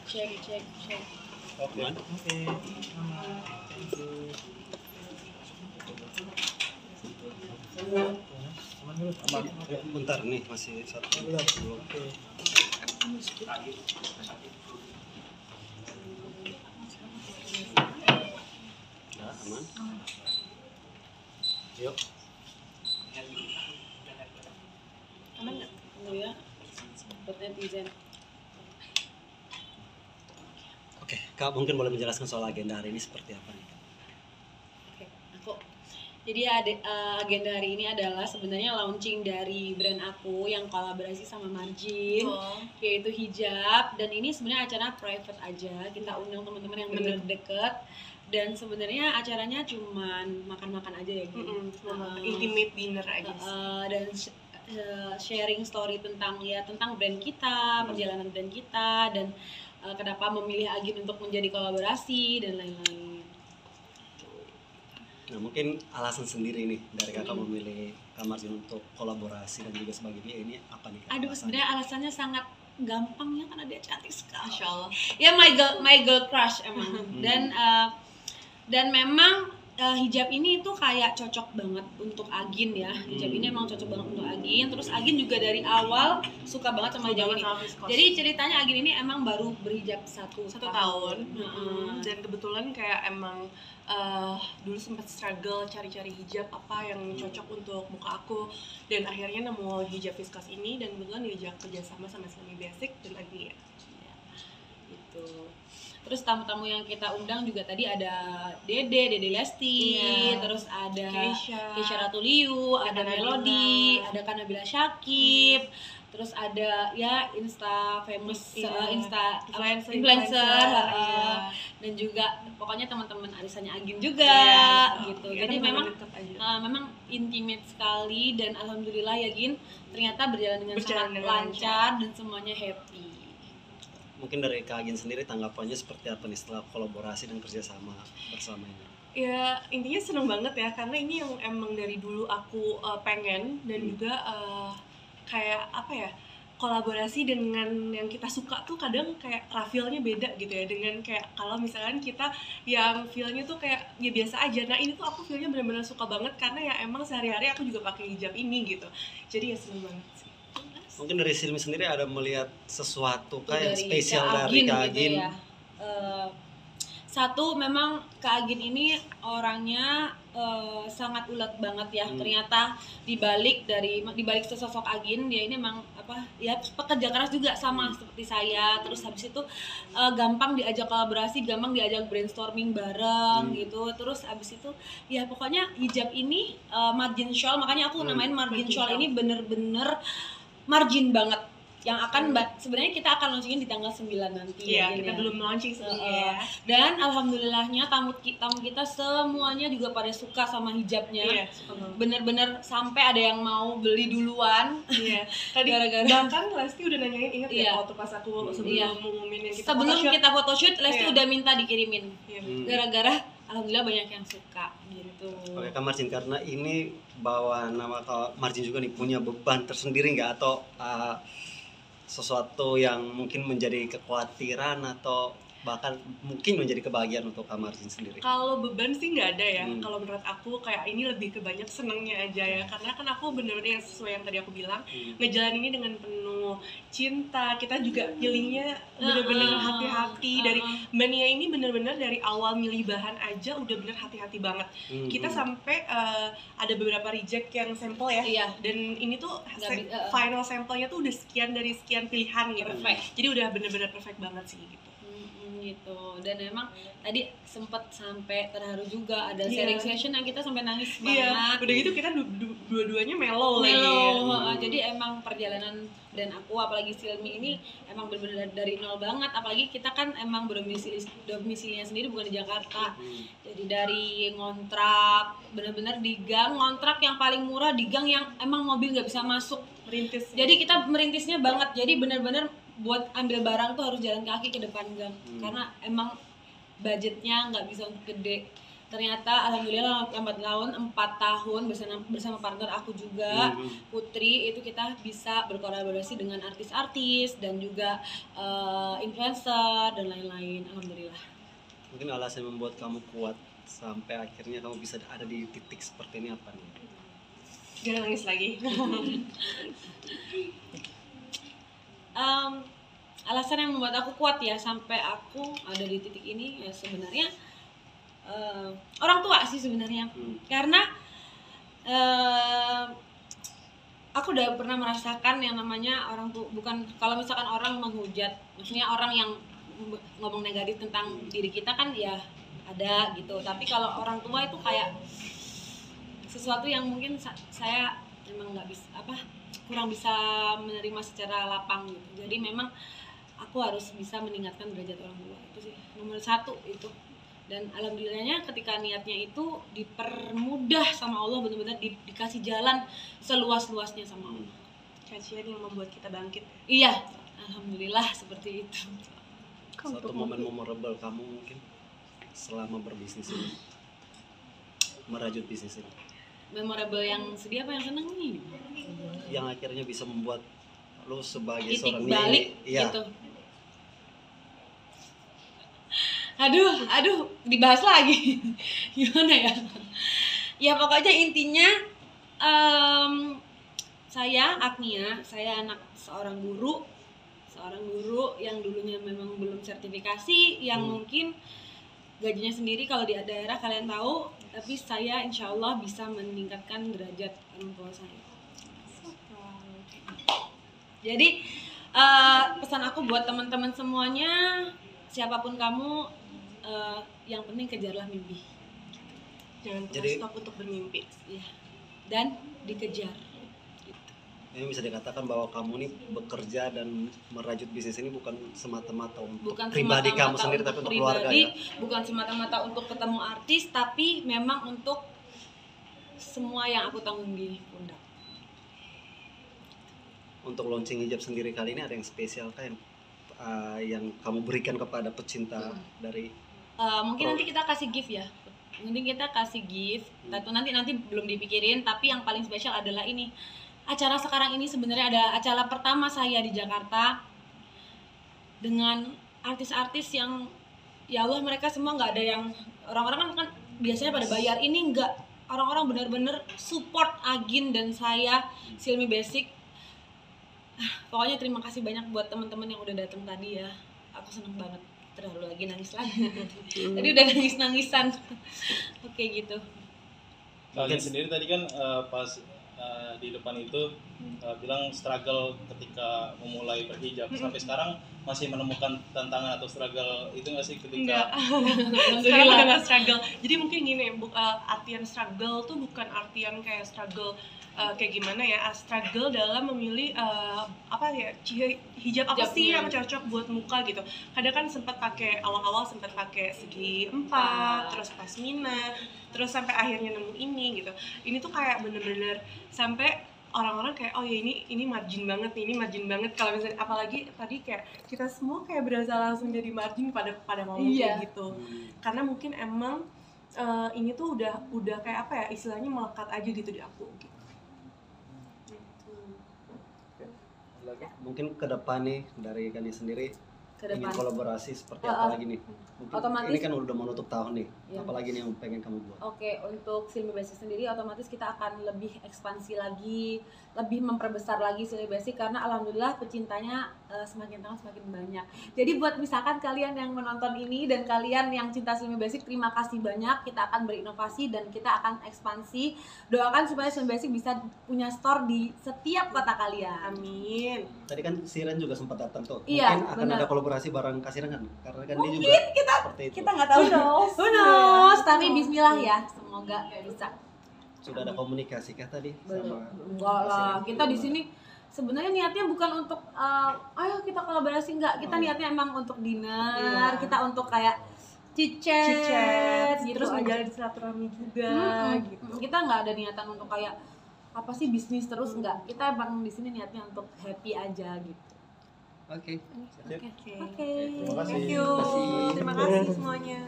cek. Oke. Aman. Bentar nih masih satu. Oke. Ya, aman. Yuk. Aman nggak? Tunggu ya. Buat netizen. Oke, Kak mungkin boleh menjelaskan soal agenda hari ini seperti apa nih? Oke, aku. Jadi agenda hari ini adalah sebenarnya launching dari brand aku yang kolaborasi sama Margin, yaitu hijab. Dan ini sebenarnya acara private aja. Kita undang teman-teman yang bener deket. Dan sebenarnya acaranya cuman makan-makan aja ya, intimate dinner aja. Dan sharing story tentang brand kita, perjalanan brand kita, dan kenapa memilih Agin untuk menjadi kolaborasi dan lain-lain. Nah mungkin alasan sendiri nih dari kakak memilih Kak Margin untuk kolaborasi dan juga sebagai dia ini apa nih Kak? Aduh, sebenarnya alasannya sangat gampang ya, karena dia cantik sekali. Masya Allah. Ya my girl crush emang. Dan memang hijab ini tuh kayak cocok banget untuk Agin ya. Hijab ini emang cocok banget untuk Agin. Terus Agin juga dari awal suka banget sama hijab ini. Jadi ceritanya Agin ini emang baru berhijab satu tahun. Dan kebetulan kayak emang dulu sempat struggle cari-cari hijab apa yang cocok untuk muka aku, dan akhirnya nemu hijab viscose ini, dan kebetulan diajak kerjasama sama Islami Basic dan Agni ya. Gitu. Terus tamu-tamu yang kita undang juga tadi ada Dede Lesti, terus ada Keisha Ratuliu, ada Melody, ada Kanabila Syakib, terus ada ya influencer, dan juga pokoknya teman-teman arisannya Agin juga gitu. Jadi memang intimate sekali, dan alhamdulillah ya Gin, ternyata berjalan dengan sangat lancar dan semuanya happy. Mungkin dari Kak Agin sendiri tanggapannya seperti apa nih setelah kolaborasi dan kerjasama bersama ini? Ya intinya seneng banget ya, karena ini yang emang dari dulu aku pengen, dan juga kayak apa ya, kolaborasi dengan yang kita suka tuh kadang kayak feel-nya beda gitu ya, dengan kayak kalau misalkan kita yang feel-nya tuh kayak ya biasa aja. Nah ini tuh aku feel-nya benar-benar suka banget, karena ya emang sehari-hari aku juga pakai hijab ini gitu, jadi ya seneng banget sih. Mungkin dari Silmi sendiri ada melihat sesuatu kayak spesial dari Kak Agin gitu ya. Satu, memang Kak Agin ini orangnya sangat ulet banget ya. Ternyata dibalik sosok Agin, dia ini memang pekerja keras juga sama seperti saya. Terus habis itu gampang diajak kolaborasi, gampang diajak brainstorming bareng gitu. Terus habis itu ya pokoknya hijab ini Margin Shawl, makanya aku namain Margin Shawl ini bener-bener margin banget, yang akan sebenarnya kita akan launchingin di tanggal 9 nanti. Iya, kita belum launching sebenarnya. Dan alhamdulillahnya tamu kita semuanya juga pada suka sama hijabnya. Iya, bener-bener sampai ada yang mau beli duluan. Iya. Tadi bahkan Lesti udah nanyain, inget ya waktu pas aku sebelum ngumumin yang kita photoshoot, Lesti udah minta dikirimin. Gara-gara alhamdulillah banyak yang suka gitu. Oke Kak Margin, karena ini bawa nama Kak Margin juga nih, punya beban tersendiri nggak, atau sesuatu yang mungkin menjadi kekhawatiran atau bahkan mungkin menjadi kebahagiaan untuk Kak Margin sendiri? Kalau beban sih nggak ada ya. Kalau menurut aku kayak ini lebih ke banyak senengnya aja ya, karena kan aku bener-bener sesuai yang tadi aku bilang, ngejalanin ini dengan penuh cinta. Kita juga pilihnya bener-bener hati-hati. Dari Mbak Nia ini bener-bener dari awal milih bahan aja udah bener hati-hati banget. Kita sampai ada beberapa reject yang sampel ya, dan ini tuh final sampelnya tuh udah sekian dari sekian pilihan gitu. Jadi udah bener-bener perfect banget sih gitu. Gitu. Dan emang tadi sempet sampai terharu juga, ada sharing session yang kita sampai nangis banget. Udah gitu kita dua-duanya mellow lagi. Jadi emang perjalanan brand aku, apalagi Silmi ini emang benar-benar dari nol banget. Apalagi kita kan emang domisilinya sendiri bukan di Jakarta. Jadi dari ngontrak, benar-benar di gang, ngontrak yang paling murah di gang yang emang mobil nggak bisa masuk. Merintis. Jadi kita merintisnya banget. Jadi benar-benar buat ambil barang tuh harus jalan kaki ke depan gang, karena emang budgetnya nggak bisa untuk gede. ternyata alhamdulillah lambat laun 4 tahun bersama partner aku juga Putri, itu kita bisa berkolaborasi dengan artis-artis dan juga influencer dan lain-lain. Alhamdulillah. Mungkin alasan yang membuat kamu kuat sampai akhirnya kamu bisa ada di titik seperti ini apa nih? Jangan nangis lagi. Alasan yang membuat aku kuat ya sampai aku ada di titik ini ya sebenarnya orang tua sih sebenarnya. Karena aku udah pernah merasakan yang namanya orang tuh, bukan kalau misalkan orang menghujat, maksudnya orang yang ngomong negatif tentang diri kita kan ya ada gitu, tapi kalau orang tua itu kayak sesuatu yang mungkin saya memang nggak bisa kurang bisa menerima secara lapang gitu. Jadi memang aku harus bisa meningkatkan derajat orang tua, itu sih nomor 1 itu. Dan alhamdulillahnya ketika niatnya itu dipermudah sama Allah, benar-benar dikasih jalan seluas-luasnya sama Allah. Kajian yang membuat kita bangkit. Iya, alhamdulillah seperti itu. Satu momen memorable kamu mungkin selama berbisnis ini, merajut bisnis ini, Memorable yang sedih apa yang seneng nih? yang akhirnya bisa membuat lu sebagai Titik seorang balik iya. gitu. Aduh, dibahas lagi. Gimana ya? Ya pokoknya intinya saya Agnia, saya anak seorang guru yang dulunya memang belum sertifikasi, yang mungkin gajinya sendiri kalau di daerah kalian tahu, tapi saya insya Allah bisa meningkatkan derajat orang tua saya. Jadi pesan aku buat teman-teman semuanya, siapapun kamu, yang penting kejarlah mimpi. Jangan pernah stop untuk bermimpi. Ya. Dan dikejar. Ini bisa dikatakan bahwa kamu nih bekerja dan merajut bisnis ini bukan semata-mata untuk pribadi kamu sendiri, tapi untuk keluarga ya. Bukan semata-mata untuk ketemu artis, tapi memang untuk semua yang aku tanggung di pundak. Untuk launching hijab sendiri kali ini ada yang spesial kan yang kamu berikan kepada pecinta dari mungkin nanti kita kasih gift ya. Mungkin kita kasih gift. Nanti belum dipikirin, tapi yang paling spesial adalah ini. Acara sekarang ini sebenarnya ada acara pertama saya di Jakarta dengan artis-artis yang ya Allah, mereka semua nggak ada yang orang-orang kan biasanya pada bayar, ini nggak, orang-orang benar-benar support Agin dan saya Silmi Basic. Pokoknya terima kasih banyak buat teman-teman yang udah datang tadi ya, aku seneng banget. Terlalu lagi nangis lagi. Tadi udah nangis-nangisan. Oke gitu. Kalian sendiri tadi kan pas di depan itu bilang struggle ketika memulai berhijab, sampai sekarang masih menemukan tantangan atau struggle itu nggak sih ketika? Sekarang udah nggak struggle. Jadi mungkin gini, artian struggle tuh bukan artian kayak struggle kayak gimana ya, struggle dalam memilih hijab apa sih yang cocok buat muka gitu. Kadang kan sempat pakai awal-awal sempat pakai segi 4, terus pasmina, terus sampai akhirnya nemu ini gitu. Ini tuh kayak bener-bener sampai orang-orang kayak oh ya ini margin banget nih, ini margin banget. Kalau misalnya apalagi tadi kayak kita semua kayak berasa langsung jadi margin pada ngomong kayak gitu. Karena mungkin emang ini tuh udah kayak apa ya, istilahnya melekat aja gitu di aku gitu. Mungkin ke depan nih dari Kani sendiri ingin kolaborasi seperti apa lagi nih? Mungkin otomatis, ini kan udah menutup tahun nih, apalagi nih yang pengen kamu buat? Oke, untuk Silmi Basic sendiri otomatis kita akan lebih ekspansi lagi, lebih memperbesar lagi Silmi Basic, karena alhamdulillah pecintanya semakin tahun semakin banyak. Jadi buat misalkan kalian yang menonton ini dan kalian yang cinta Silmi Basic, terima kasih banyak. Kita akan berinovasi dan kita akan ekspansi. Doakan supaya Silmi Basic bisa punya store di setiap kota kalian. Amin. Tadi kan Siren juga sempat datang tuh. Iya, mungkin akan ada kolaborasi bareng Kasiran kan? Karena kan mungkin dia juga seperti itu. kita nggak tahu. Who knows? Tapi Bismillah ya, semoga bisa. Sudah ada komunikasi kah tadi sama? Enggak lah, kita di sini sebenarnya niatnya bukan untuk ayo kita kolaborasi, enggak. Kita niatnya emang untuk dinner, kita untuk kayak chit-chat gitu, terus aja. menjalin silaturahmi juga gitu. Kita nggak ada niatan untuk kayak apa sih bisnis terus, enggak. Kita emang di sini niatnya untuk happy aja gitu. Oke. Oke. Terima kasih. Thank you. Terima kasih semuanya.